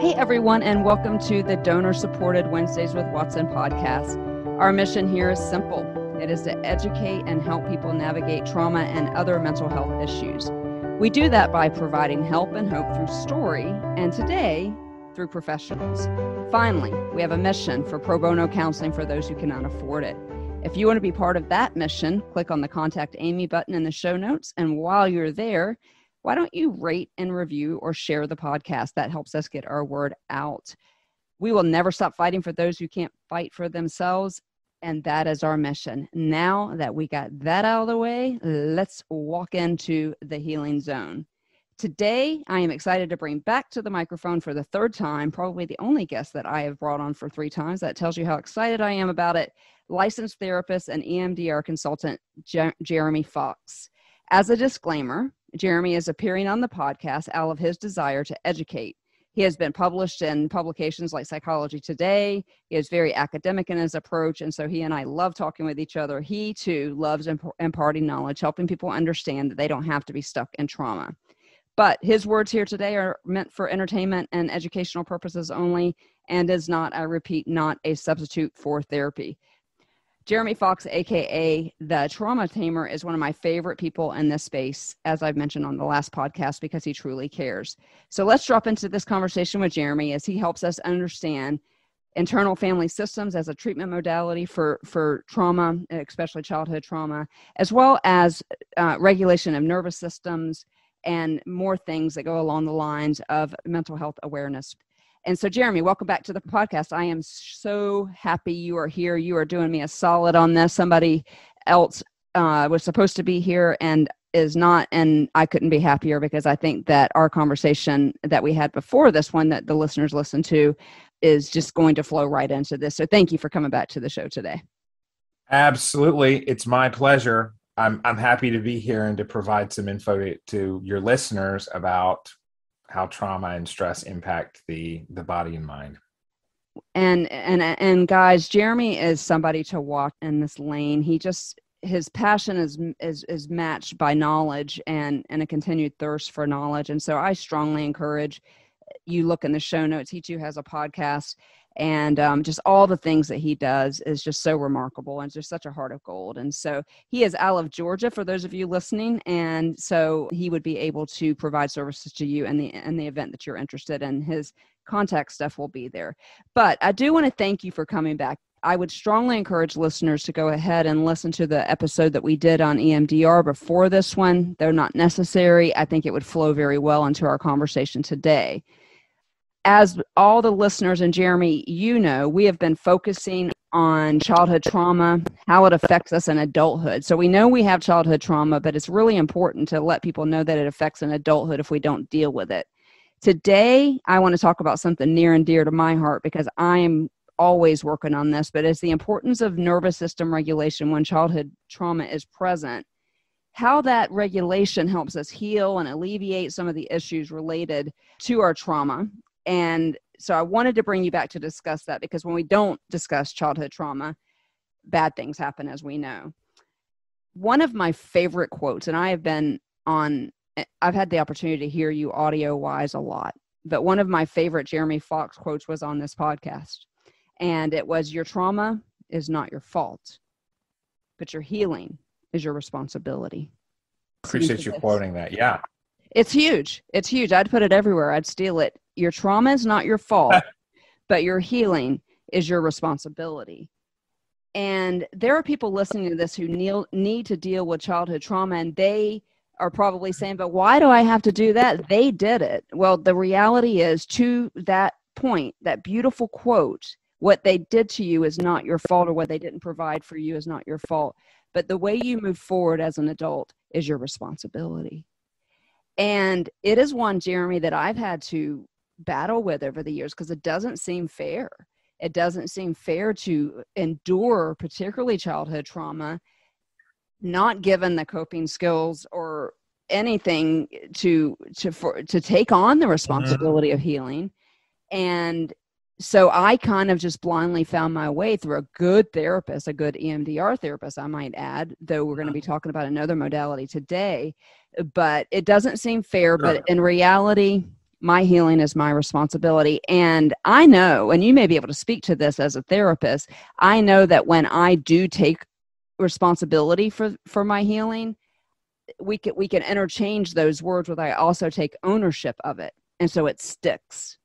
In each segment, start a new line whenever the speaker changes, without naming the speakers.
Hey everyone, and welcome to the Donor-Supported Wednesdays with Watson podcast. Our mission here is simple. It is to educate and help people navigate trauma and other mental health issues. We do that by providing help and hope through story, and today, through professionals. Finally, we have a mission for pro bono counseling for those who cannot afford it. If you want to be part of that mission, click on the Contact Amy button in the show notes, and while you're there, why don't you rate and review or share the podcast? That helps us get our word out. We will never stop fighting for those who can't fight for themselves, and that is our mission. Now that we got that out of the way, let's walk into the healing zone. Today, I am excited to bring back to the microphone for the third time, probably the only guest that I have brought on for 3 times. That tells you how excited I am about it. Licensed therapist and EMDR consultant, Jeremy Fox. As a disclaimer, Jeremy is appearing on the podcast out of his desire to educate. He has been published in publications like Psychology Today. He is very academic in his approach, and so he and I love talking with each other. He, too, loves imparting knowledge, helping people understand that they don't have to be stuck in trauma. But his words here today are meant for entertainment and educational purposes only, and is not, I repeat, not a substitute for therapy. Jeremy Fox, aka the Trauma Tamer, is one of my favorite people in this space, as I've mentioned on the last podcast, because he truly cares. So let's drop into this conversation with Jeremy as he helps us understand internal family systems as a treatment modality for trauma, especially childhood trauma, as well as regulation of nervous systems and more things that go along the lines of mental health awareness. And so, Jeremy, welcome back to the podcast. I am so happy you are here. You are doing me a solid on this. Somebody else was supposed to be here and is not, and I couldn't be happier because I think that our conversation that we had before this one that the listeners listened to is just going to flow right into this. So thank you for coming back to the show today.
Absolutely. It's my pleasure. I'm happy to be here and to provide some info to your listeners about how trauma and stress impact the body and mind.
And guys, Jeremy is somebody to watch in this lane. His passion is matched by knowledge and a continued thirst for knowledge. And so I strongly encourage you look in the show notes. He too has a podcast, and just all the things that he does is just so remarkable and just such a heart of gold. And so he is out of Georgia for those of you listening. And so he would be able to provide services to you in the event that you're interested in. His contact stuff will be there. But I do want to thank you for coming back. I would strongly encourage listeners to go ahead and listen to the episode that we did on EMDR before this one. They're not necessary. I think it would flow very well into our conversation today. As all the listeners, and Jeremy, you know, we have been focusing on childhood trauma, how it affects us in adulthood. So we know we have childhood trauma, but it's really important to let people know that it affects in adulthood if we don't deal with it. Today, I want to talk about something near and dear to my heart because I'm always working on this, but it's the importance of nervous system regulation when childhood trauma is present. How that regulation helps us heal and alleviate some of the issues related to our trauma. And so I wanted to bring you back to discuss that because when we don't discuss childhood trauma, bad things happen, as we know. One of my favorite quotes, and I've had the opportunity to hear you audio-wise a lot, but one of my favorite Jeremy Fox quotes was on this podcast. And it was, your trauma is not your fault, but your healing is your responsibility.
Appreciate you quoting that. Yeah.
It's huge. It's huge. I'd put it everywhere. I'd steal it. Your trauma is not your fault, but your healing is your responsibility. And there are people listening to this who need to deal with childhood trauma, and they are probably saying, but why do I have to do that? They did it. Well, the reality is, to that point, that beautiful quote, what they did to you is not your fault, or what they didn't provide for you is not your fault. But the way you move forward as an adult is your responsibility. And it is one, Jeremy, that I've had to battle with over the years because it doesn't seem fair. It doesn't seem fair to endure, particularly childhood trauma, not given the coping skills or anything to take on the responsibility of healing. And so I kind of just blindly found my way through a good therapist, a good EMDR therapist, I might add, though we're going to be talking about another modality today. But it doesn't seem fair, but in reality, my healing is my responsibility. And I know, and you may be able to speak to this as a therapist, I know that when I do take responsibility for my healing, we can interchange those words with I also take ownership of it. And so it sticks.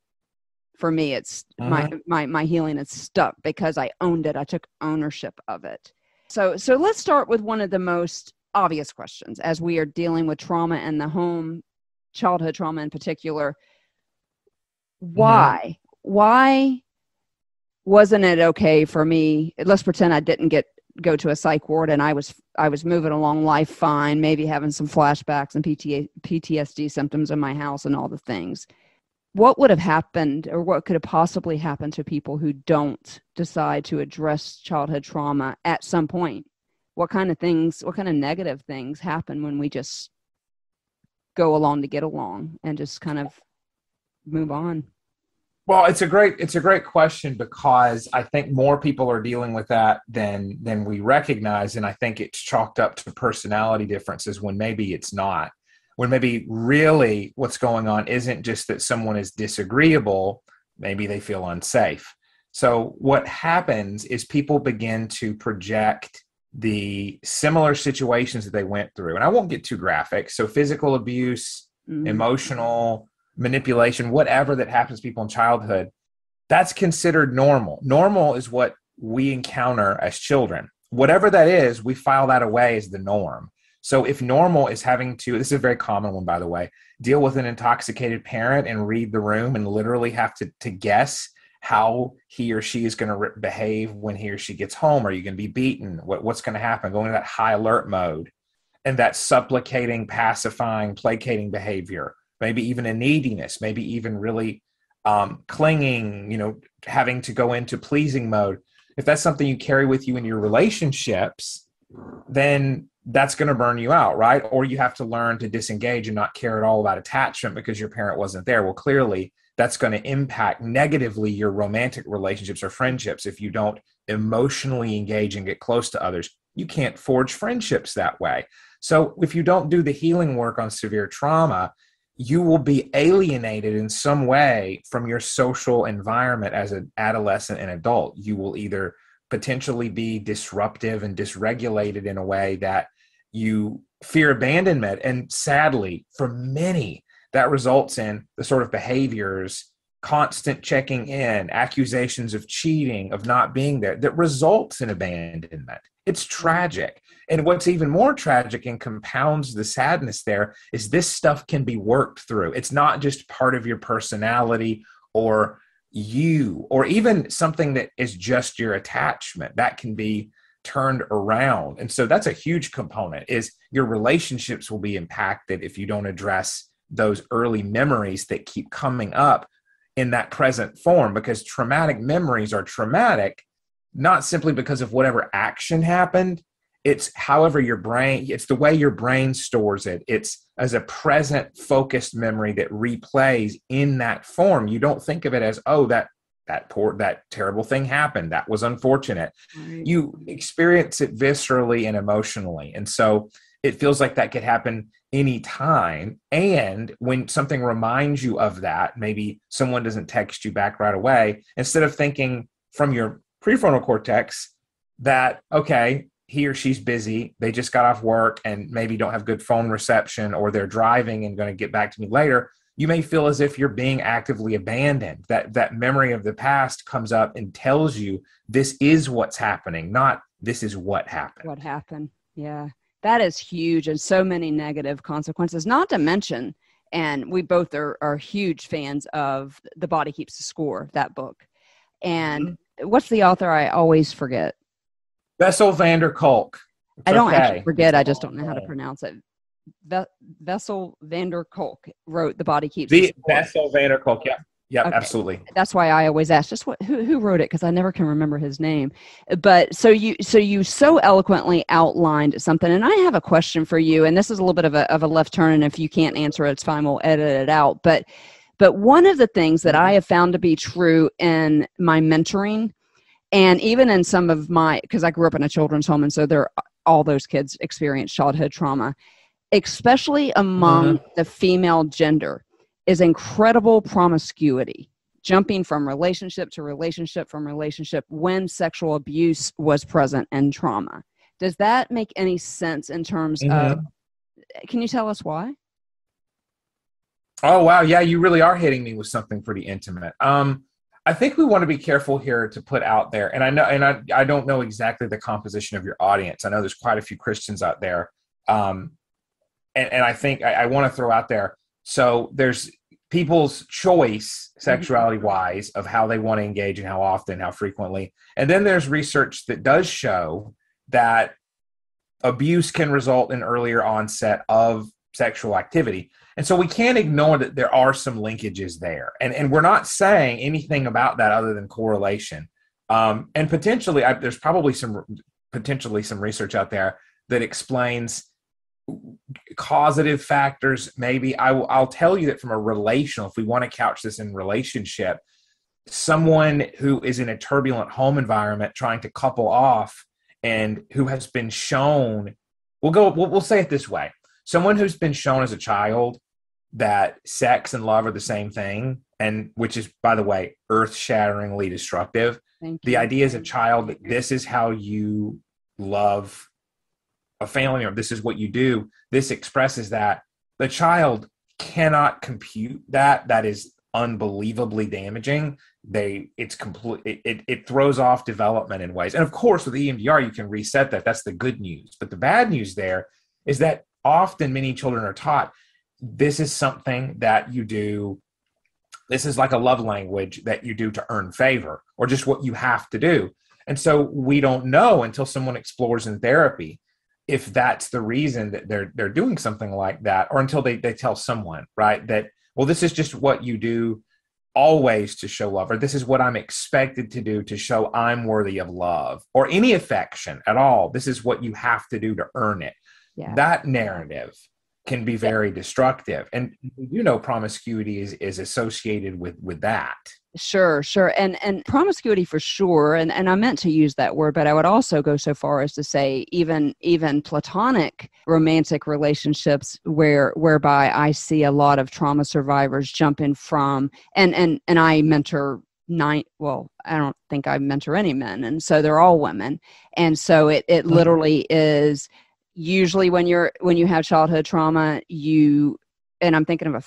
For me, it's my healing is stuck because I owned it. I took ownership of it. So let's start with one of the most obvious questions as we are dealing with trauma in the home, childhood trauma in particular. Why wasn't it okay for me? Let's pretend I didn't go to a psych ward and I was moving along life fine, maybe having some flashbacks and PTSD symptoms in my house and all the things. What would have happened, or what could have possibly happened to people who don't decide to address childhood trauma at some point? What kind of negative things happen when we just go along to get along and just kind of move on?
Well, it's a great question, because I think more people are dealing with that than we recognize. And I think it's chalked up to personality differences when maybe it's not. When maybe really what's going on isn't just that someone is disagreeable, maybe they feel unsafe. So what happens is people begin to project the similar situations that they went through. And I won't get too graphic. So physical abuse, emotional manipulation, whatever that happens to people in childhood, that's considered normal. Normal is what we encounter as children. Whatever that is, we file that away as the norm. So if normal is having to, this is a very common one, by the way, deal with an intoxicated parent and read the room and literally have to guess how he or she is going to behave when he or she gets home. Are you going to be beaten? What's going to happen? Going into that high alert mode and that supplicating, pacifying, placating behavior, maybe even a neediness, maybe even really clinging, having to go into pleasing mode. If that's something you carry with you in your relationships, then that's going to burn you out, right? Or you have to learn to disengage and not care at all about attachment because your parent wasn't there. Well, clearly that's going to impact negatively your romantic relationships or friendships. If you don't emotionally engage and get close to others, you can't forge friendships that way. So if you don't do the healing work on severe trauma, you will be alienated in some way from your social environment as an adolescent and adult. You will either potentially be disruptive and dysregulated in a way that you fear abandonment. And sadly, for many, that results in the sort of behaviors, constant checking in, accusations of cheating, of not being there, that results in abandonment. It's tragic. And what's even more tragic and compounds the sadness there is this stuff can be worked through. It's not just part of your personality or you, or even something that is just your attachment. That can be turned around. And so that's a huge component, is your relationships will be impacted if you don't address those early memories that keep coming up in that present form, because traumatic memories are traumatic, not simply because of whatever action happened. It's it's the way your brain stores it. It's as a present focused memory that replays in that form. You don't think of it as, oh, that terrible thing happened. That was unfortunate. Right. You experience it viscerally and emotionally. And so it feels like that could happen anytime. And when something reminds you of that, maybe someone doesn't text you back right away, instead of thinking from your prefrontal cortex that, okay, he or she's busy, they just got off work and maybe don't have good phone reception, or they're driving and going to get back to me later, you may feel as if you're being actively abandoned. That memory of the past comes up and tells you this is what's happening, not this is what happened.
What happened. Yeah. That is huge, and so many negative consequences, not to mention, and we both are huge fans of The Body Keeps the Score, that book. And what's the author? I always forget.
Bessel van der Kolk.
I don't actually forget. I just don't know how to pronounce it. Bessel van der Kolk wrote The Body Keeps the Score.
Bessel van der Kolk, yeah. Yeah, okay. Absolutely.
That's why I always ask just who wrote it, because I never can remember his name. But so you so eloquently outlined something, and I have a question for you. And this is a little bit of a left turn, and if you can't answer it, it's fine. We'll edit it out. But one of the things that I have found to be true in my mentoring, and even in some of my, because I grew up in a children's home, and so all those kids experience childhood trauma, especially among the female gender, is incredible promiscuity, jumping from relationship to relationship from relationship when sexual abuse was present in trauma. Does that make any sense in terms of, can you tell us why?
Oh, wow. Yeah, you really are hitting me with something pretty intimate. I think we want to be careful here to put out there, and I don't know exactly the composition of your audience. I know there's quite a few Christians out there. And I think I want to throw out there, so there's people's choice, sexuality-wise, of how they want to engage and how often, how frequently. And then there's research that does show that abuse can result in earlier onset of sexual activity. And so we can't ignore that there are some linkages there. And we're not saying anything about that other than correlation. And potentially, there's probably some research out there that explains causative factors. Maybe I'll tell you that from a relational, if we want to couch this in relationship, someone who is in a turbulent home environment trying to couple off and who has been shown, we'll say it this way. Someone who's been shown as a child that sex and love are the same thing, and which is, by the way, earth-shatteringly destructive. The idea as a child that this is how you love a family, or this is what you do, this expresses that. The child cannot compute that. That is unbelievably damaging. It throws off development in ways. And of course, with EMDR, you can reset that. That's the good news. But the bad news there is that often many children are taught this is something that you do. This is like a love language that you do to earn favor, or just what you have to do. And so we don't know until someone explores in therapy if that's the reason that they're doing something like that, or until they tell someone, right, that, well, this is just what you do always to show love, or this is what I'm expected to do to show I'm worthy of love, or any affection at all. This is what you have to do to earn it. Yeah. That narrative can be very destructive. And we do know promiscuity is associated with that.
Sure. And promiscuity for sure. And I meant to use that word, but I would also go so far as to say even platonic romantic relationships whereby I see a lot of trauma survivors jumping from, and I mentor I don't think I mentor any men. And so they're all women. And so it literally is usually when you have childhood trauma, and I'm thinking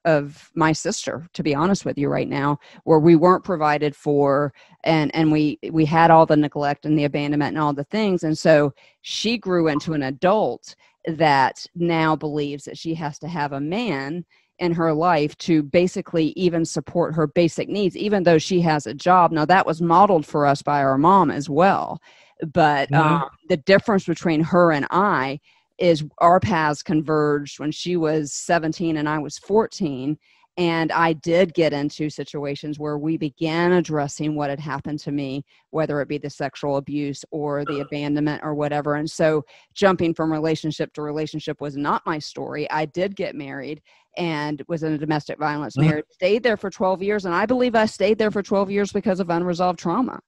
of my sister, to be honest with you right now, where we weren't provided for, and we had all the neglect and the abandonment and all the things. And so she grew into an adult that now believes that she has to have a man in her life to basically even support her basic needs, even though she has a job. Now, that was modeled for us by our mom as well. But the difference between her and I is our paths converged when she was 17 and I was 14. And I did get into situations where we began addressing what had happened to me, whether it be the sexual abuse or the abandonment or whatever. And so jumping from relationship to relationship was not my story. I did get married and was in a domestic violence marriage, stayed there for 12 years. And I believe I stayed there for 12 years because of unresolved trauma.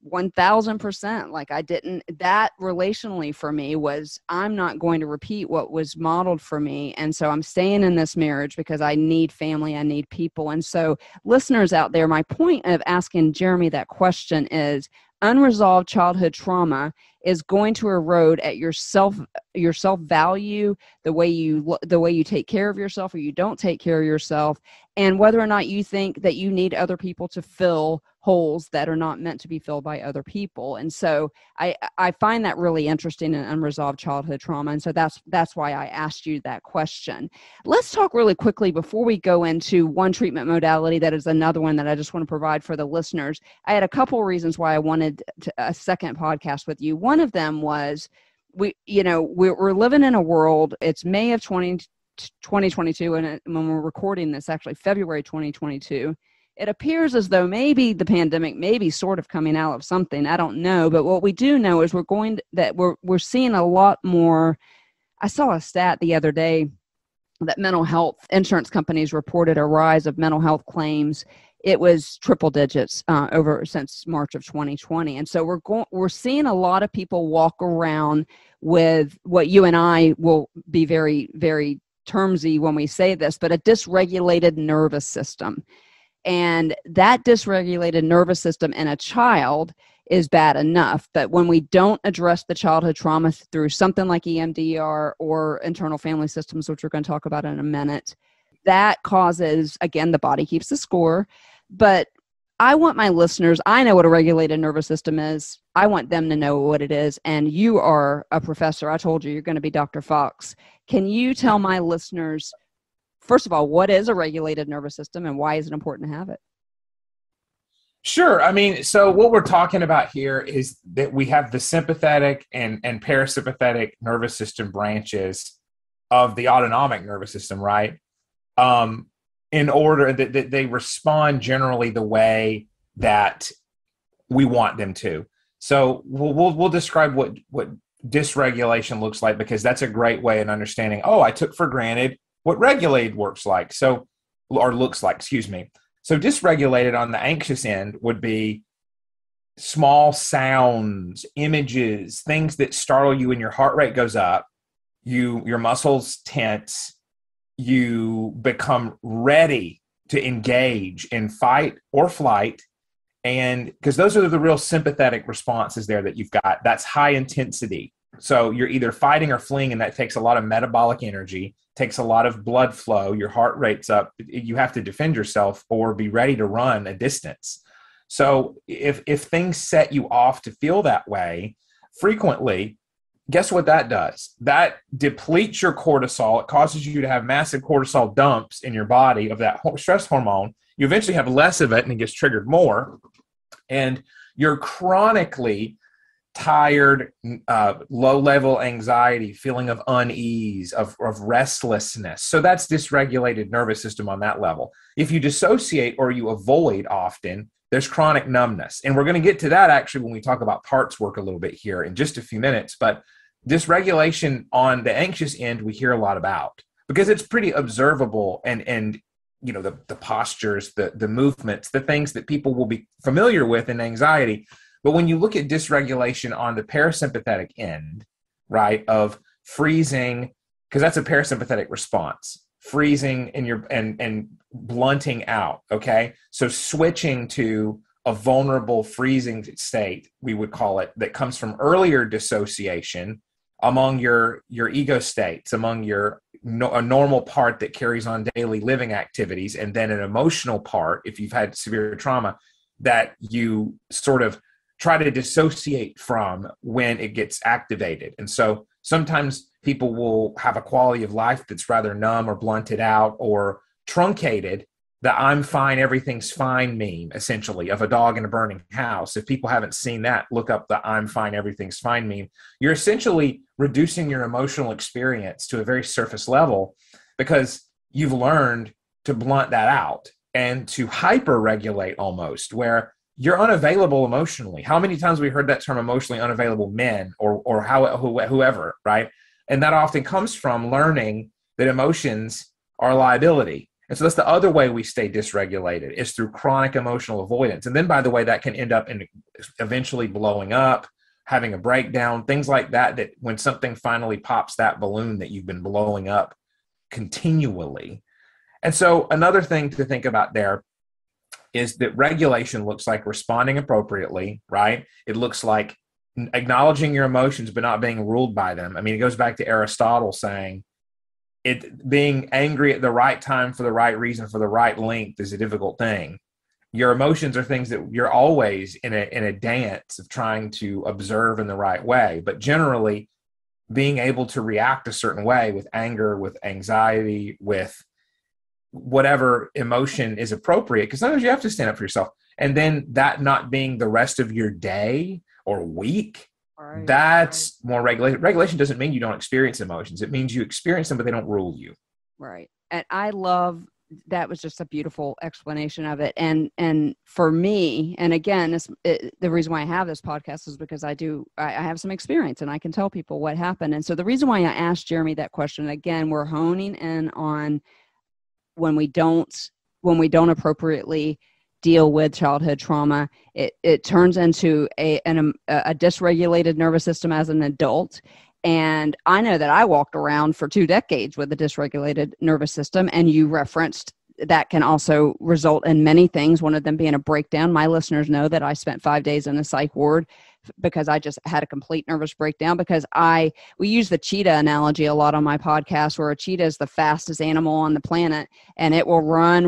1000%. Like that relationally for me was, I'm not going to repeat what was modeled for me. And so I'm staying in this marriage because I need family, I need people. And so listeners out there, my point of asking Jeremy that question is, unresolved childhood trauma is going to erode at your self-value, the way you take care of yourself or you don't take care of yourself, and whether or not you think that you need other people to fill holes that are not meant to be filled by other people. And so I find that really interesting in unresolved childhood trauma. And so that's why I asked you that question. Let's talk really quickly before we go into one treatment modality that is another one that I just want to provide for the listeners. I had a couple of reasons why I wanted a second podcast with you. One of them was we're living in a world, it's May of 2022, and when we're recording this, actually February 2022, it appears as though maybe the pandemic may be sort of coming out of something. I don't know. But what we do know is we're seeing a lot more. I saw a stat the other day that mental health insurance companies reported a rise of mental health claims. It was triple digits over since March of 2020. And so we're seeing a lot of people walk around with what you and I will be very, very termsy when we say this, but a dysregulated nervous system. And that dysregulated nervous system in a child is bad enough. But when we don't address the childhood trauma through something like EMDR or internal family systems, which we're going to talk about in a minute, that causes, again, the body keeps the score. But I want my listeners, I know what a regulated nervous system is. I want them to know what it is. And you are a professor. I told you, you're going to be Dr. Fox. Can you tell my listeners, first of all, what is a regulated nervous system and why is it important to have it?
Sure. I mean, so what we're talking about here is that we have the sympathetic and parasympathetic nervous system branches of the autonomic nervous system, right? In order that they respond generally the way that we want them to. So we'll describe what dysregulation looks like, because that's a great way in understanding, I took for granted what regulated looks like. So dysregulated on the anxious end would be small sounds, images, things that startle you and your heart rate goes up, your muscles tense, you become ready to engage in fight or flight. And because those are the real sympathetic responses there that you've got, that's high intensity. So you're either fighting or fleeing, and that takes a lot of metabolic energy, takes a lot of blood flow, your heart rate's up, you have to defend yourself or be ready to run a distance. So if things set you off to feel that way frequently, guess what that does? That depletes your cortisol. It causes you to have massive cortisol dumps in your body of that stress hormone. You eventually have less of it and it gets triggered more. And you're chronically tired, low-level anxiety, feeling of unease, of restlessness. So that's dysregulated nervous system on that level. If you dissociate or you avoid often, there's chronic numbness. And we're going to get to that actually when we talk about parts work a little bit here in just a few minutes. But dysregulation on the anxious end, we hear a lot about because it's pretty observable, and you know, the postures, the movements, the things that people will be familiar with in anxiety. But when you look at dysregulation on the parasympathetic end, right, of freezing, because that's a parasympathetic response, freezing in your and blunting out, okay? So switching to a vulnerable freezing state, we would call it, that comes from earlier dissociation among your ego states, among a normal part that carries on daily living activities, and then an emotional part, if you've had severe trauma, that you sort of try to dissociate from when it gets activated. And so sometimes people will have a quality of life that's rather numb or blunted out or truncated. The I'm fine, everything's fine meme, essentially, of a dog in a burning house. If people haven't seen that, look up the I'm fine, everything's fine meme. You're essentially reducing your emotional experience to a very surface level because you've learned to blunt that out and to hyper-regulate almost, where you're unavailable emotionally. How many times have we heard that term, emotionally unavailable men or whoever, right? And that often comes from learning that emotions are a liability. And so that's the other way we stay dysregulated, is through chronic emotional avoidance. And then, by the way, that can end up in eventually blowing up, having a breakdown, things like that, that when something finally pops that balloon that you've been blowing up continually. And so another thing to think about there is that regulation looks like responding appropriately, right? It looks like acknowledging your emotions but not being ruled by them. I mean, it goes back to Aristotle saying, being angry at the right time for the right reason for the right length is a difficult thing. Your emotions are things that you're always in a dance of trying to observe in the right way. But generally, being able to react a certain way with anger, with anxiety, with whatever emotion is appropriate, because sometimes you have to stand up for yourself. And then that not being the rest of your day or week, right, that's more regulated. Regulation doesn't mean you don't experience emotions. It means you experience them, but they don't rule you.
Right. And I love, that was just a beautiful explanation of it. And for me, and again, the reason why I have this podcast is because I have some experience and I can tell people what happened. And so the reason why I asked Jeremy that question, again, we're honing in on when we don't appropriately deal with childhood trauma, it turns into a dysregulated nervous system as an adult. And I know that I walked around for 2 decades with a dysregulated nervous system, and you referenced that can also result in many things, one of them being a breakdown. My listeners know that I spent 5 days in a psych ward because I just had a complete nervous breakdown, because we use the cheetah analogy a lot on my podcast, where a cheetah is the fastest animal on the planet, and it will run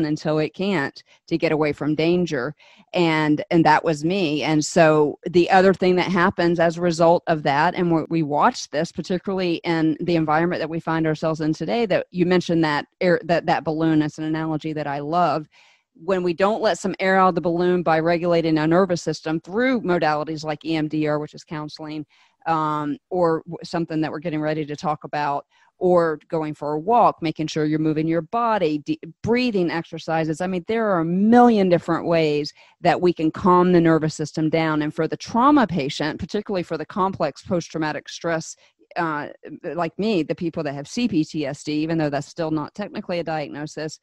until it can't, to get away from danger. And that was me. And so the other thing that happens as a result of that, and we watch this particularly in the environment that we find ourselves in today, that you mentioned that that balloon is an analogy that I love. When we don't let some air out of the balloon by regulating our nervous system through modalities like EMDR, which is counseling, or something that we're getting ready to talk about, or going for a walk, making sure you're moving your body, breathing exercises. I mean, there are a million different ways that we can calm the nervous system down. And for the trauma patient, particularly for the complex post-traumatic stress, like me, the people that have CPTSD, even though that's still not technically a diagnosis,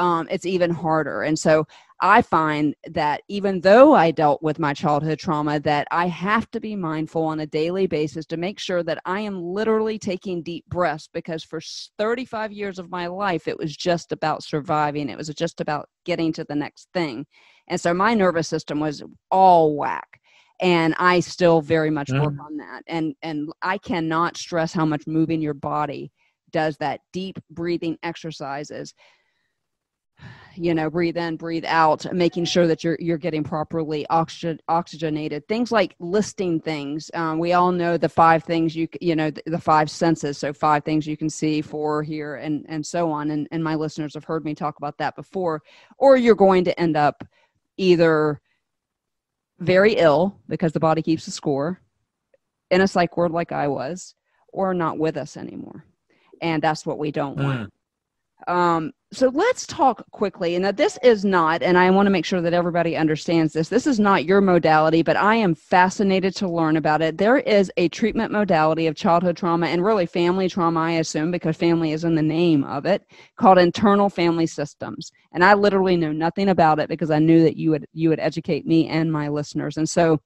it's even harder. And so I find that even though I dealt with my childhood trauma, that I have to be mindful on a daily basis to make sure that I am literally taking deep breaths, because for 35 years of my life, it was just about surviving. It was just about getting to the next thing. And so my nervous system was all whack. And I still very much work on that. And I cannot stress how much moving your body does that. Deep breathing exercises, breathe in, breathe out, making sure that you're getting properly oxygenated. Things like listing things. We all know the 5 things the 5 senses. So 5 things you can see, 4 hear, and so on. And my listeners have heard me talk about that before. Or you're going to end up either very ill because the body keeps the score, in a psych ward like I was, or not with us anymore. And that's what we don't want. So let's talk quickly. And this is not, and I want to make sure that everybody understands this is not your modality, but I am fascinated to learn about it. There is a treatment modality of childhood trauma, and really family trauma, I assume, because family is in the name of it, called internal family systems. And I literally know nothing about it because I knew that you would educate me and my listeners. And so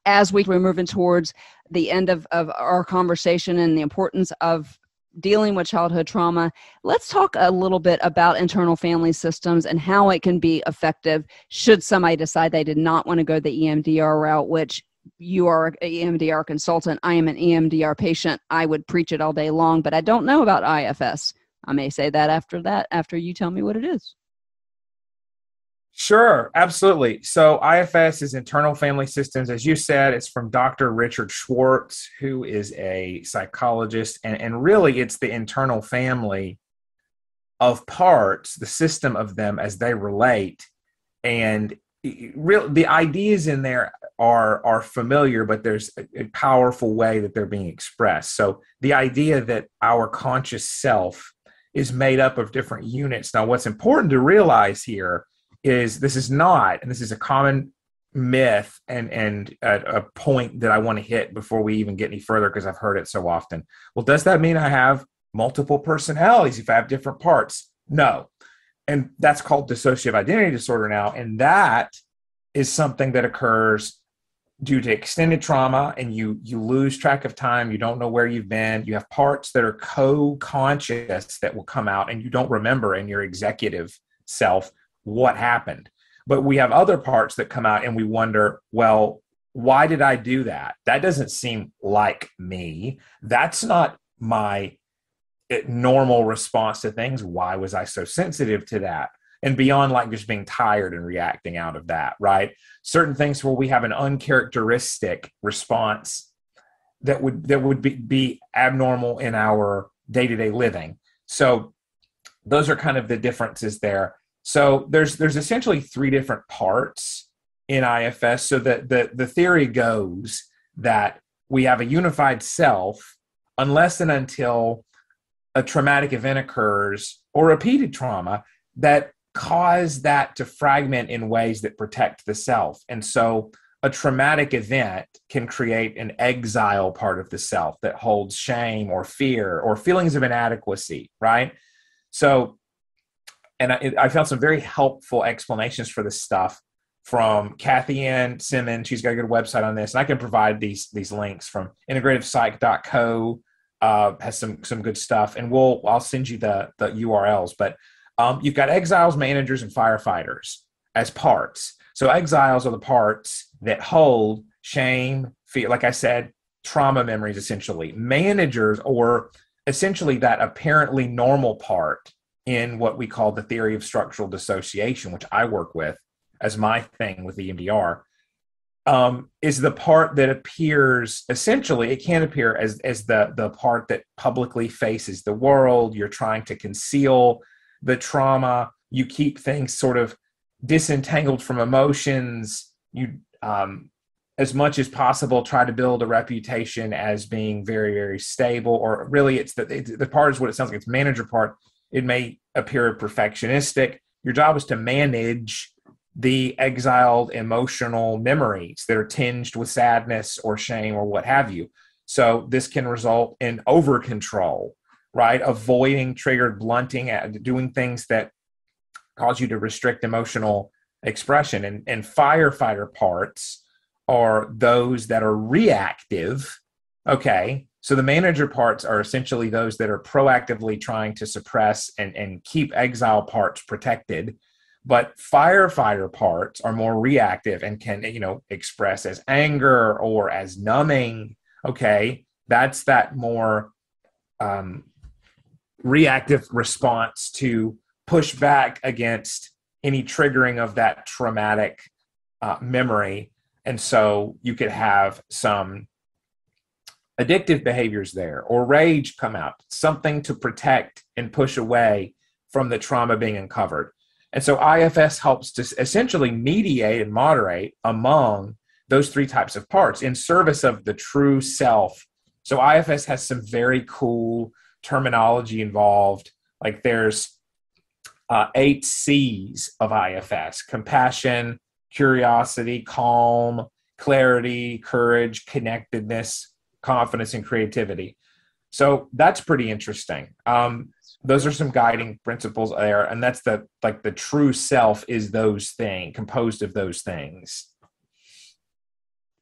as we're moving towards the end of our conversation and the importance of dealing with childhood trauma, let's talk a little bit about internal family systems and how it can be effective should somebody decide they did not want to go the EMDR route, which you are an EMDR consultant. I am an EMDR patient. I would preach it all day long, but I don't know about IFS. I may say that after you tell me what it is.
Sure, absolutely. So IFS is Internal Family Systems. As you said, it's from Dr. Richard Schwartz, who is a psychologist. And really, it's the internal family of parts, the system of them as they relate. And the ideas in there are familiar, but there's a powerful way that they're being expressed. So the idea that our conscious self is made up of different units. Now, what's important to realize here is this is not, and this is a common myth and a point that I want to hit before we even get any further, because I've heard it so often. Well, does that mean I have multiple personalities if I have different parts? No. And that's called dissociative identity disorder now. And that is something that occurs due to extended trauma, and you lose track of time. You don't know where you've been. You have parts that are co-conscious that will come out, and you don't remember in your executive self what happened. But we have other parts that come out and we wonder, well, why did I do that? That doesn't seem like me. That's not my normal response to things. Why was I so sensitive to that? And beyond like just being tired and reacting out of that, right? Certain things where we have an uncharacteristic response that would be abnormal in our day-to-day living. So those are kind of the differences there. So there's essentially 3 different parts in IFS. So that the theory goes that we have a unified self unless and until a traumatic event occurs or repeated trauma that cause that to fragment in ways that protect the self. And so a traumatic event can create an exile part of the self that holds shame or fear or feelings of inadequacy, right? So, and I found some very helpful explanations for this stuff from Kathy Ann Simmons. She's got a good website on this, and I can provide these links from integrativepsych.co. Has some good stuff, and I'll send you the URLs. But you've got exiles, managers, and firefighters as parts. So exiles are the parts that hold shame, fear, like I said, trauma memories, essentially. Managers, or essentially that apparently normal part in what we call the theory of structural dissociation, which I work with as my thing with EMDR, is the part that appears, essentially, it can appear as the part that publicly faces the world. You're trying to conceal the trauma. You keep things sort of disentangled from emotions. You, as much as possible, try to build a reputation as being very, very stable, or really it's the part is what it sounds like. It's manager part. It may appear perfectionistic. Your job is to manage the exiled emotional memories that are tinged with sadness or shame or what have you. So this can result in over control, right? Avoiding triggered blunting, doing things that cause you to restrict emotional expression. And firefighter parts are those that are reactive. Okay. So the manager parts are essentially those that are proactively trying to suppress and keep exile parts protected. But firefighter parts are more reactive and can, express as anger or as numbing. Okay. That's that more reactive response to push back against any triggering of that traumatic memory. And so you could have some addictive behaviors there, or rage come out, something to protect and push away from the trauma being uncovered. And so IFS helps to essentially mediate and moderate among those three types of parts in service of the true self. So IFS has some very cool terminology involved. Like there's 8 C's of IFS: compassion, curiosity, calm, clarity, courage, connectedness, confidence, and creativity. So that's pretty interesting. Those are some guiding principles there. And that's the true self is those things, composed of those things.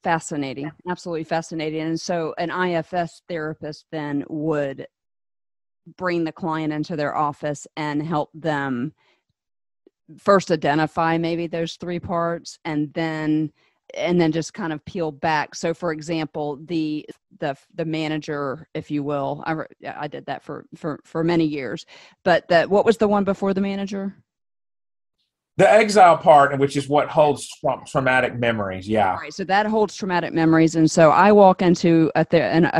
Fascinating. Absolutely fascinating. And so an IFS therapist then would bring the client into their office and help them first identify maybe those 3 parts, and then just kind of peel back. So for example, the manager, if you will, I did that for many years, but what was the one before the manager?
The exile part, which is what holds traumatic memories. Yeah.
All right. So that holds traumatic memories. And so I walk into a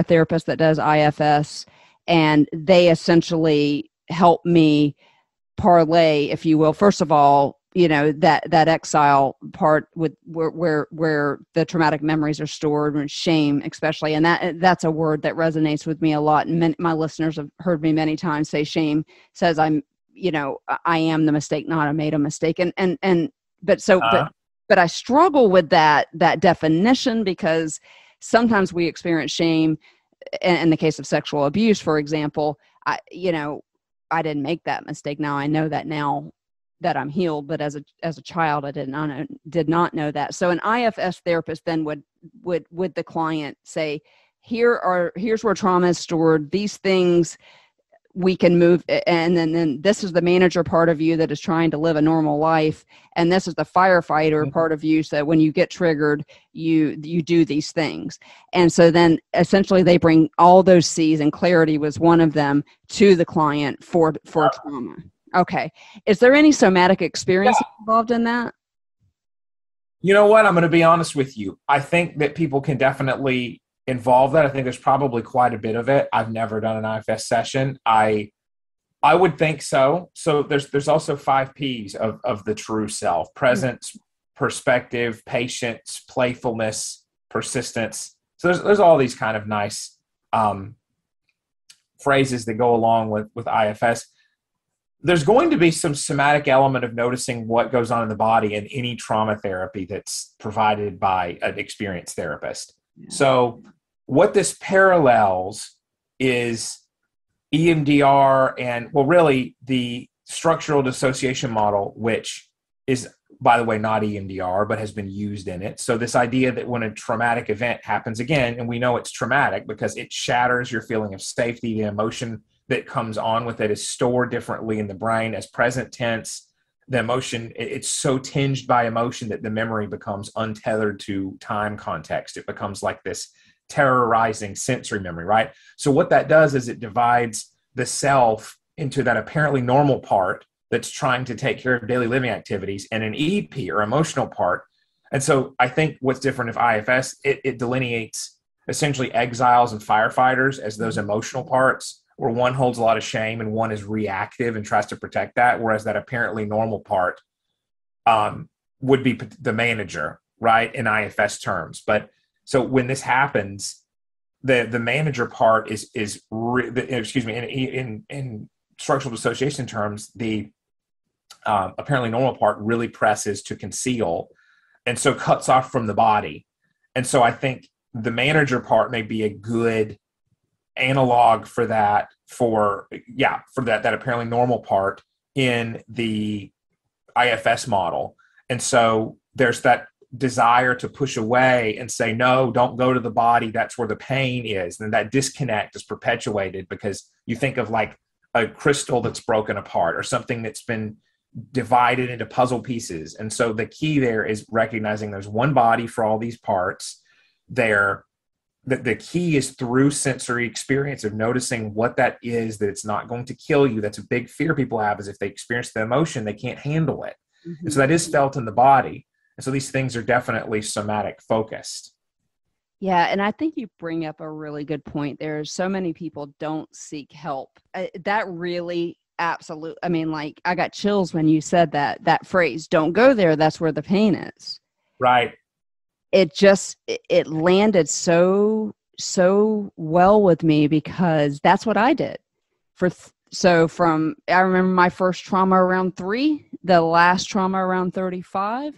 therapist that does IFS, and they essentially help me parlay, if you will, first of all, that exile part with where the traumatic memories are stored, and shame especially. And that's a word that resonates with me a lot. And my listeners have heard me many times say shame says I am the mistake, not I made a mistake. But I struggle with that definition, because sometimes we experience shame in the case of sexual abuse, for example. I didn't make that mistake. Now I know that now that I'm healed, but as a child, I did not know that. So an IFS therapist then would the client say, here's where trauma is stored. These things we can move, and then this is the manager part of you that is trying to live a normal life, and this is the firefighter part of you. So when you get triggered, you do these things. And so then essentially they bring all those C's, and clarity was one of them, to the client for trauma. Okay. Is there any somatic experience involved in that?
You know what? I'm going to be honest with you. I think that people can definitely involve that. I think there's probably quite a bit of it. I've never done an IFS session. I would think so. So there's also 5 P's of the true self: presence, perspective, patience, playfulness, persistence. So there's all these kind of nice phrases that go along with IFS. There's going to be some somatic element of noticing what goes on in the body in any trauma therapy that's provided by an experienced therapist. Yeah. So what this parallels is EMDR and, well, really the structural dissociation model, which is by the way, not EMDR, but has been used in it. So this idea that when a traumatic event happens again, and we know it's traumatic because it shatters your feeling of safety, the emotion that comes on with it is stored differently in the brain as present tense. The emotion, it's so tinged by emotion that the memory becomes untethered to time context. It becomes like this terrorizing sensory memory, right? So what that does is it divides the self into that apparently normal part that's trying to take care of daily living activities and an EP or emotional part. And so I think what's different if IFS, it delineates essentially exiles and firefighters as those emotional parts, where one holds a lot of shame and one is reactive and tries to protect that, whereas that apparently normal part would be the manager, right, in IFS terms. But so when this happens, the manager part in structural dissociation terms, the apparently normal part really presses to conceal, and so cuts off from the body. And so I think the manager part may be a good analog for that apparently normal part in the IFS model. And so there's that desire to push away and say, no, don't go to the body. That's where the pain is. And that disconnect is perpetuated because you think of like a crystal that's broken apart or something that's been divided into puzzle pieces. And so the key there is recognizing there's one body for all these parts there. The key is through sensory experience of noticing what that is, that it's not going to kill you. That's a big fear people have, is if they experience the emotion, they can't handle it. Mm-hmm. And so that is felt in the body. And so these things are definitely somatic focused.
Yeah. And I think you bring up a really good point. There's so many people don't seek help. That really absolutely, I mean, like I got chills when you said that phrase, don't go there. That's where the pain is.
Right.
It landed so well with me because that's what I did. I remember my first trauma around 3, the last trauma around 35.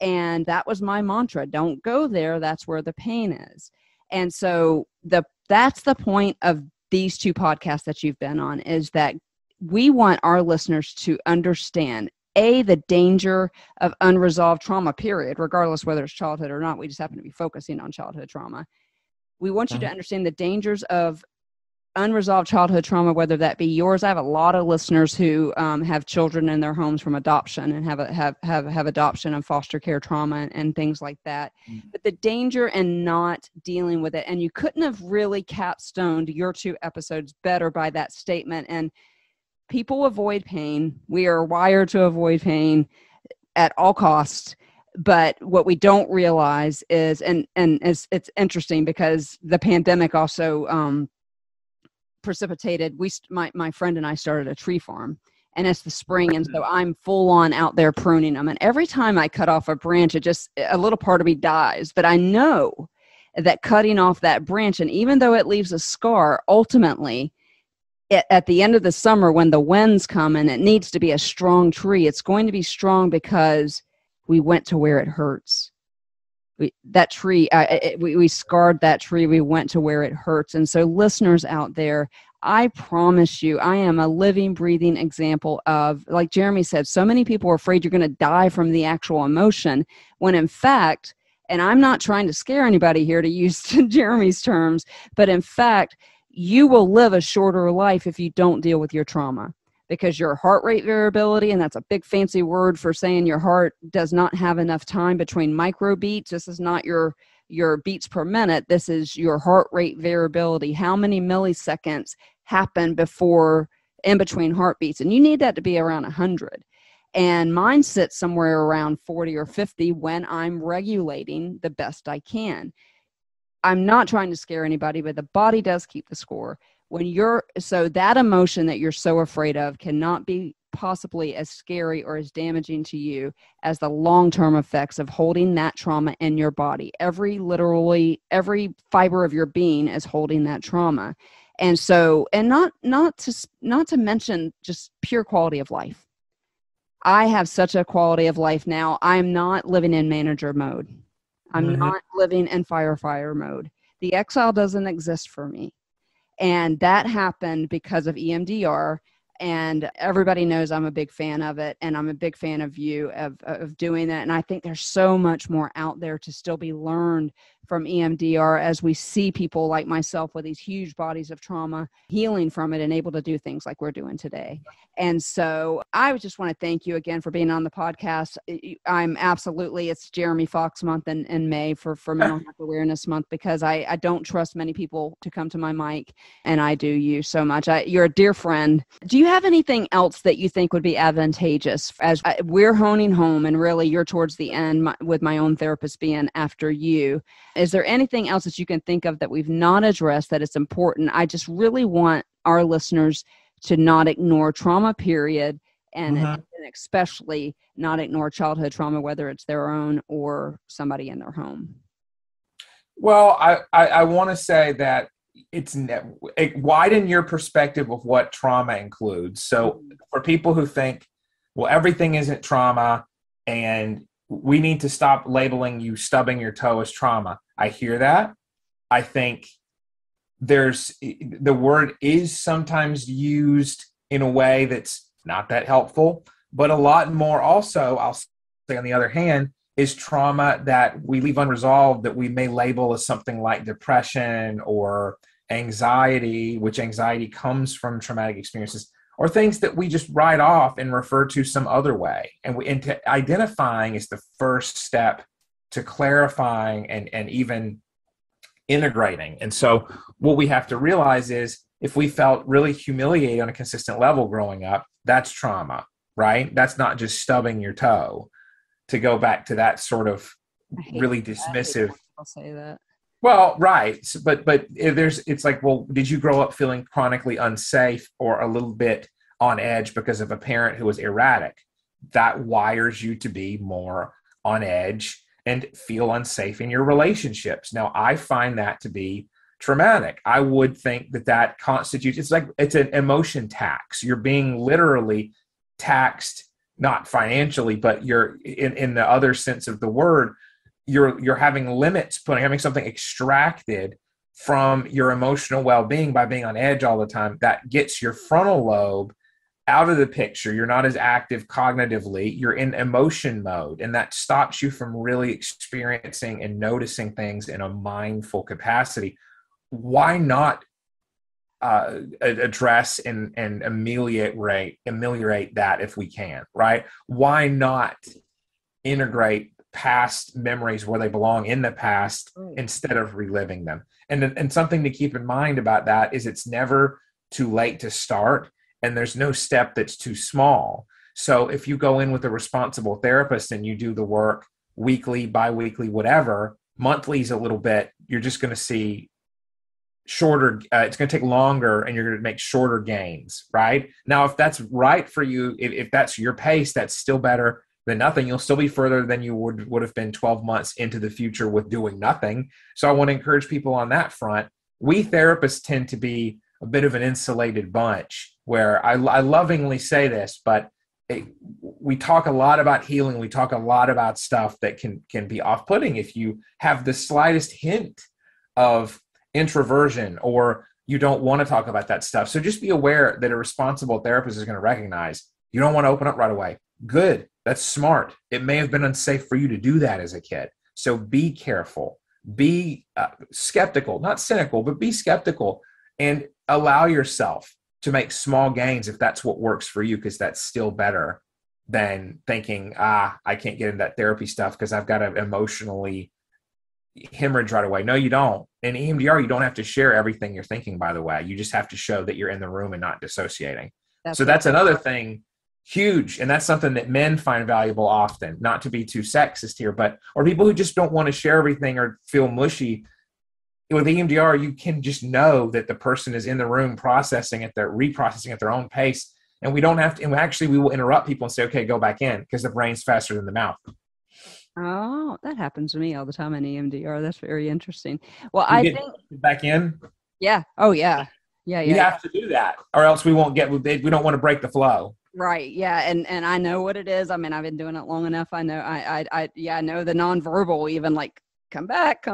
And that was my mantra. Don't go there. That's where the pain is. And so that's the point of these 2 podcasts that you've been on, is that we want our listeners to understand the danger of unresolved trauma, period, regardless whether it's childhood or not. We just happen to be focusing on childhood trauma. We want you to understand the dangers of unresolved childhood trauma, whether that be yours. I have a lot of listeners who have children in their homes from adoption and have adoption and foster care trauma and things like that. But the danger in not dealing with it, and you couldn't have really capstoned your 2 episodes better by that statement. And people avoid pain. We are wired to avoid pain at all costs. But what we don't realize is, and it's interesting because the pandemic also precipitated, my friend and I started a tree farm, and it's the spring. And so I'm full on out there pruning them. And every time I cut off a branch, a little part of me dies, but I know that cutting off that branch, and even though it leaves a scar, ultimately at the end of the summer, when the winds come and it needs to be a strong tree, it's going to be strong because we went to where it hurts. We scarred that tree. We went to where it hurts. And so listeners out there, I promise you, I am a living, breathing example of, like Jeremy said, so many people are afraid you're going to die from the actual emotion, when in fact, and I'm not trying to scare anybody here to use Jeremy's terms, but in fact, you will live a shorter life if you don't deal with your trauma, because your heart rate variability, and that's a big fancy word for saying your heart does not have enough time between microbeats. This is not your beats per minute. This is your heart rate variability. How many milliseconds happen in between heartbeats? And you need that to be around 100. And mine sits somewhere around 40 or 50 when I'm regulating the best I can. I'm not trying to scare anybody, but the body does keep the score. So that emotion that you're so afraid of cannot be possibly as scary or as damaging to you as the long-term effects of holding that trauma in your body. Literally every fiber of your being is holding that trauma. And so, and not to mention just pure quality of life. I have such a quality of life now. I'm not living in manager mode. I'm not living in firefighter mode. The exile doesn't exist for me. And that happened because of EMDR. And everybody knows I'm a big fan of it, and I'm a big fan of you of doing that. And I think there's so much more out there to still be learned from EMDR as we see people like myself with these huge bodies of trauma healing from it and able to do things like we're doing today. And so I just want to thank you again for being on the podcast. It's Jeremy Fox month in May for Mental Health Awareness Month, because I don't trust many people to come to my mic, and I do you so much. You're a dear friend. Do you have anything else that you think would be advantageous as we're honing home, and really you're towards the end with my own therapist being after you? Is there anything else that you can think of that we've not addressed that is important? I just really want our listeners to not ignore trauma, period, and especially not ignore childhood trauma, whether it's their own or somebody in their home.
Well, I want to say that widen your perspective of what trauma includes. So for people who think, well, everything isn't trauma and we need to stop labeling you stubbing your toe as trauma. I hear that. I think the word is sometimes used in a way that's not that helpful, but a lot more also, I'll say on the other hand, is trauma that we leave unresolved that we may label as something like depression or anxiety, which anxiety comes from traumatic experiences, or things that we just write off and refer to some other way. And identifying is the first step to clarifying and even integrating. And so what we have to realize is if we felt really humiliated on a consistent level growing up, that's trauma, right? That's not just stubbing your toe, to go back to that sort of really dismissive.
I'll say that.
Well, right. But it's like, well, did you grow up feeling chronically unsafe or a little bit on edge because of a parent who was erratic? That wires you to be more on edge and feel unsafe in your relationships. Now, I find that to be traumatic. I would think that constitutes, it's an emotion tax. You're being literally taxed, not financially, but you're in the other sense of the word, you're having limits, having something extracted from your emotional well-being by being on edge all the time. That gets your frontal lobe out of the picture. You're not as active cognitively. You're in emotion mode, and that stops you from really experiencing and noticing things in a mindful capacity. Why not address and ameliorate that if we can, right? Why not integrate past memories where they belong in the past instead of reliving them? And something to keep in mind about that is it's never too late to start, and there's no step that's too small. So if you go in with a responsible therapist and you do the work weekly, bi-weekly, whatever, monthly is a little bit, you're just going to see shorter, it's going to take longer, and you're going to make shorter gains, right? Now, if that's right for you, if that's your pace, that's still better than nothing. You'll still be further than you would have been 12 months into the future with doing nothing. So I want to encourage people on that front. We therapists tend to be a bit of an insulated bunch, where I lovingly say this, but we talk a lot about healing. We talk a lot about stuff that can be off-putting if you have the slightest hint of introversion or you don't want to talk about that stuff. So just be aware that a responsible therapist is going to recognize you don't want to open up right away. Good. That's smart. It may have been unsafe for you to do that as a kid. So be careful, be skeptical, not cynical, but be skeptical, and allow yourself to make small gains if that's what works for you, because that's still better than thinking, I can't get into that therapy stuff because I've got to emotionally hemorrhage right away. No, you don't. In EMDR, you don't have to share everything you're thinking, by the way. You just have to show that you're in the room and not dissociating. That's another thing, huge. And that's something that men find valuable often, not to be too sexist here, or people who just don't want to share everything or feel mushy. With EMDR, you can just know that the person is in the room reprocessing at their own pace. And we don't have to, and actually we will interrupt people and say, okay, go back in, because the brain's faster than the mouth.
Oh, that happens to me all the time in EMDR. That's very interesting. Well, I think
back in.
Yeah. Oh, yeah. Yeah.
You have to do that, or else we don't want to break the flow.
Right. Yeah. And I know what it is. I mean, I've been doing it long enough. I know, I know the nonverbal, even like, come back.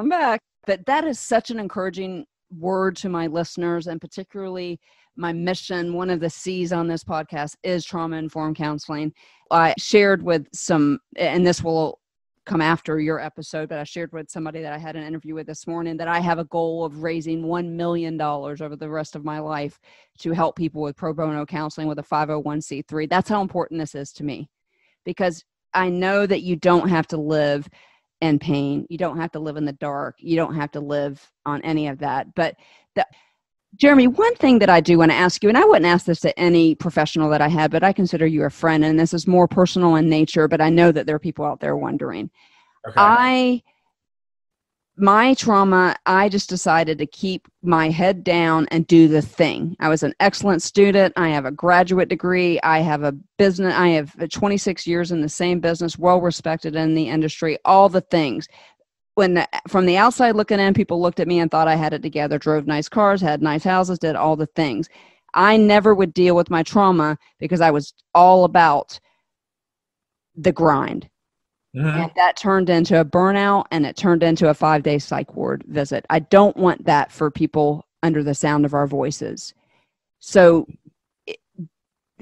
But that is such an encouraging word to my listeners, and particularly my mission, one of the C's on this podcast is trauma-informed counseling. I shared with some, and this will come after your episode, but I shared with somebody that I had an interview with this morning that I have a goal of raising $1 million over the rest of my life to help people with pro bono counseling with a 501c3. That's how important this is to me, because I know that you don't have to live in pain. You don't have to live in the dark. You don't have to live on any of that. But Jeremy, one thing that I do want to ask you, and I wouldn't ask this to any professional that I had, but I consider you a friend, and this is more personal in nature, but I know that there are people out there wondering. Okay. My trauma, I just decided to keep my head down and do the thing. I was an excellent student. I have a graduate degree. I have a business. I have 26 years in the same business, well respected in the industry, all the things. From the outside looking in, people looked at me and thought I had it together, drove nice cars, had nice houses, did all the things. I never would deal with my trauma because I was all about the grind. Mm-hmm. And that turned into a burnout, and it turned into a 5-day psych ward visit. I don't want that for people under the sound of our voices. So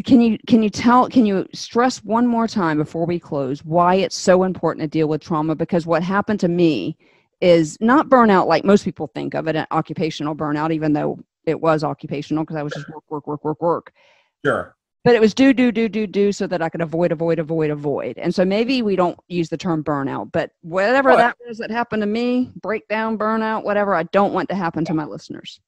can you stress one more time before we close why it's so important to deal with trauma? Because what happened to me is not burnout like most people think of it, an occupational burnout, even though it was occupational because I was just work.
Sure.
But it was do so that I could avoid. And so maybe we don't use the term burnout, but whatever that was that happened to me, breakdown, burnout, whatever, I don't want to happen to my listeners.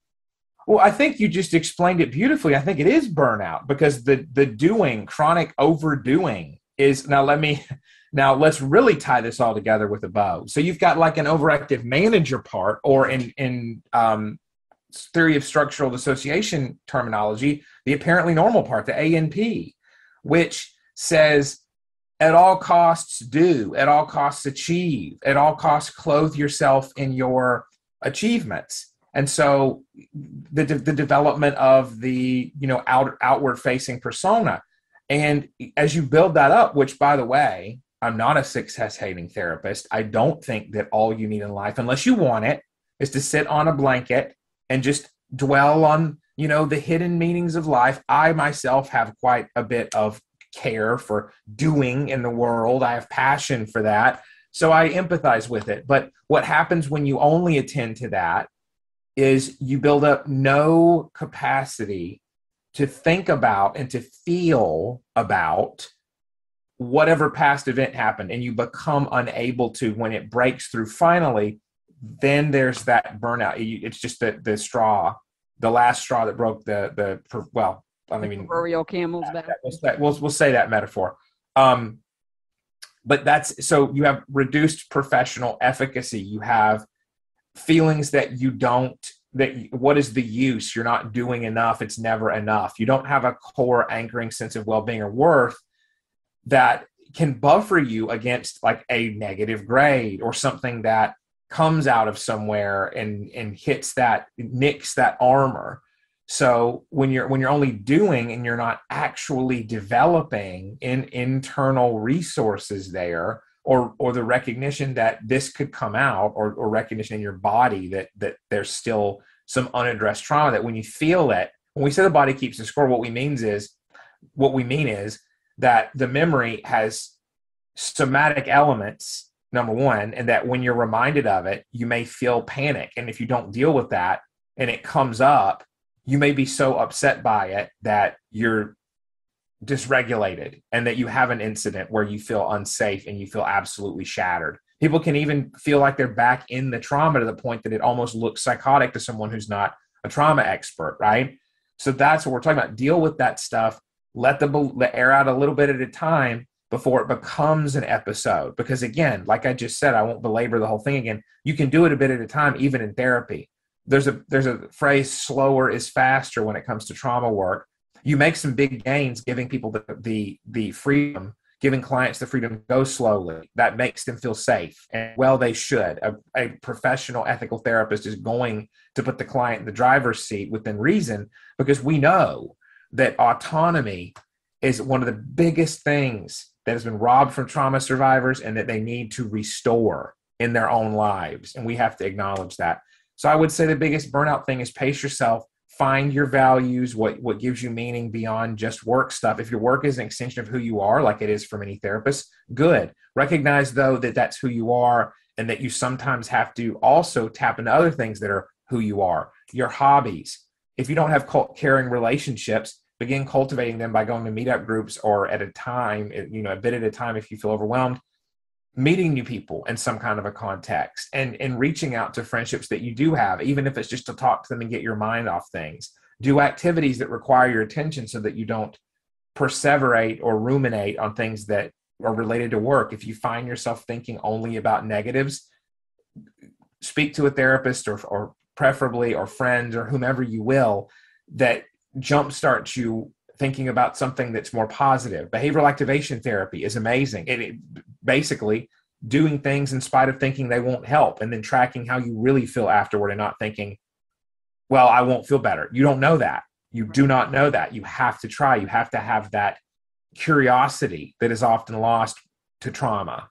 Well, I think you just explained it beautifully. I think it is burnout because the doing, chronic overdoing is now let's really tie this all together with a bow. So you've got like an overactive manager part, or in theory of structural dissociation terminology, the apparently normal part, the ANP, which says at all costs do, at all costs achieve, at all costs clothe yourself in your achievements. And so the development of the, outward facing persona. And as you build that up, which by the way, I'm not a success hating therapist. I don't think that all you need in life, unless you want it, is to sit on a blanket and just dwell on, the hidden meanings of life. I myself have quite a bit of care for doing in the world. I have passion for that. So I empathize with it. But what happens when you only attend to that is you build up no capacity to think about and to feel about whatever past event happened, and you become unable to, when it breaks through finally, then there's that burnout. It's just the straw, the last straw that broke the
proverbial camel's back.
We'll say that metaphor. But that's, so you have reduced professional efficacy. You have feelings that what is the use? You're not doing enough. It's never enough. You don't have a core anchoring sense of well-being or worth that can buffer you against like a negative grade or something that comes out of somewhere and nicks that armor. So when you're only doing and you're not actually developing internal resources there, or the recognition that this could come out, or recognition in your body that there's still some unaddressed trauma, that when you feel it, when we say the body keeps the score, what we mean is that the memory has somatic elements, number one, and that when you're reminded of it, you may feel panic. And if you don't deal with that and it comes up, you may be so upset by it that you're dysregulated and that you have an incident where you feel unsafe and you feel absolutely shattered. People can even feel like they're back in the trauma to the point that it almost looks psychotic to someone who's not a trauma expert, right? So that's what we're talking about. Deal with that stuff. Let the air out a little bit at a time before it becomes an episode. Because again, like I just said, I won't belabor the whole thing again. You can do it a bit at a time, even in therapy. There's a phrase, slower is faster, when it comes to trauma work. You make some big gains giving people the freedom, giving clients the freedom to go slowly. That makes them feel safe. And well, they should. A professional ethical therapist is going to put the client in the driver's seat within reason, because we know that autonomy is one of the biggest things that has been robbed from trauma survivors and that they need to restore in their own lives. And we have to acknowledge that. So I would say the biggest burnout thing is pace yourself, find your values, what gives you meaning beyond just work stuff. If your work is an extension of who you are, like it is for many therapists, good. Recognize, though, that that's who you are, and that you sometimes have to also tap into other things that are who you are. Your hobbies. If you don't have caring relationships, begin cultivating them by going to meetup groups, or at a time, a bit at a time if you feel overwhelmed, meeting new people in some kind of a context, and reaching out to friendships that you do have, even if it's just to talk to them and get your mind off things. Do activities that require your attention so that you don't perseverate or ruminate on things that are related to work. If you find yourself thinking only about negatives, speak to a therapist or preferably, or friends, or whomever you will, that jumpstarts you thinking about something that's more positive. Behavioral activation therapy is amazing. It basically doing things in spite of thinking they won't help, and then tracking how you really feel afterward, and not thinking, well, I won't feel better. You don't know that. You do not know that. You have to try. You have to have that curiosity that is often lost to trauma.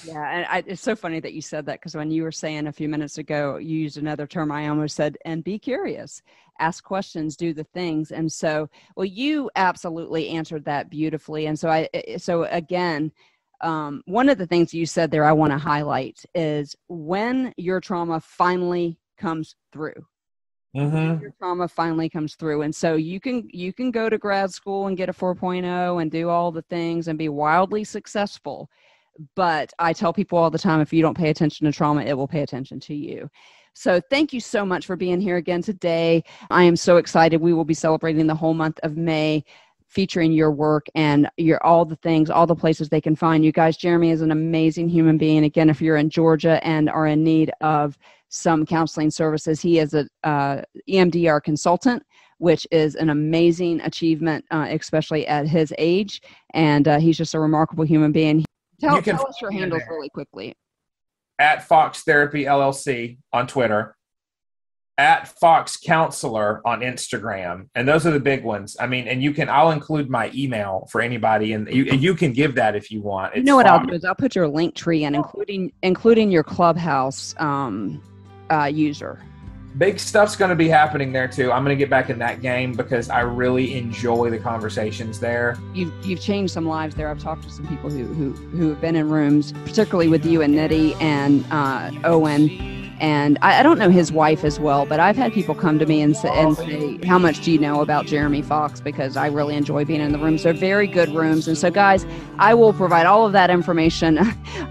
Yeah, and it's so funny that you said that, because when you were saying a few minutes ago, you used another term. I almost said, and be curious, ask questions, do the things. And so, well, you absolutely answered that beautifully. And so again, one of the things you said there I want to highlight is when your trauma finally comes through. Mm-hmm. Your trauma finally comes through. And so you can go to grad school and get a 4.0 and do all the things and be wildly successful. But I tell people all the time, if you don't pay attention to trauma, it will pay attention to you. So thank you so much for being here again today. I am so excited. We will be celebrating the whole month of May, featuring your work and all the things, all the places they can find you guys. Jeremy is an amazing human being. Again, if you're in Georgia and are in need of some counseling services, he is a EMDR consultant, which is an amazing achievement, especially at his age. And he's just a remarkable human being. Tell us your handles really quickly.
At Fox Therapy LLC on Twitter, at Fox Counselor on Instagram, and those are the big ones. I mean, and I'll include my email for anybody, and you can give that if you want.
You know what I'll do is I'll put your link tree in, including your Clubhouse user.
Big stuff's going to be happening there too. I'm going to get back in that game because I really enjoy the conversations there.
You've changed some lives there. I've talked to some people who have been in rooms, particularly with you and Nitty and Owen. And I don't know his wife as well, but I've had people come to me and say, how much do you know about Jeremy Fox? Because I really enjoy being in the rooms. They're very good rooms. And so, guys, I will provide all of that information.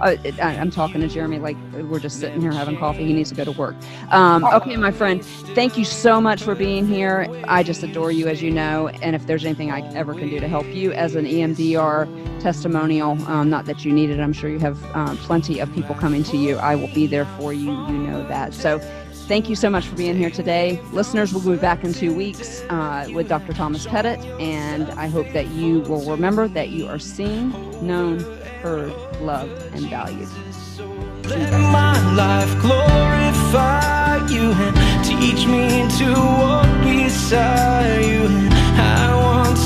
I'm talking to Jeremy like we're just sitting here having coffee. He needs to go to work. Okay, my friend, thank you so much for being here. I just adore you, as you know. And if there's anything I ever can do to help you as an EMDR testimonial, not that you need it, I'm sure you have plenty of people coming to you. I will be there for you. You know that. So thank you so much for being here today. Listeners, we'll be back in 2 weeks with Dr. Thomas Pettit, and I hope that you will remember that you are seen, known, heard, loved, and valued.
Let my life glorify you and teach me to walk beside you. And I want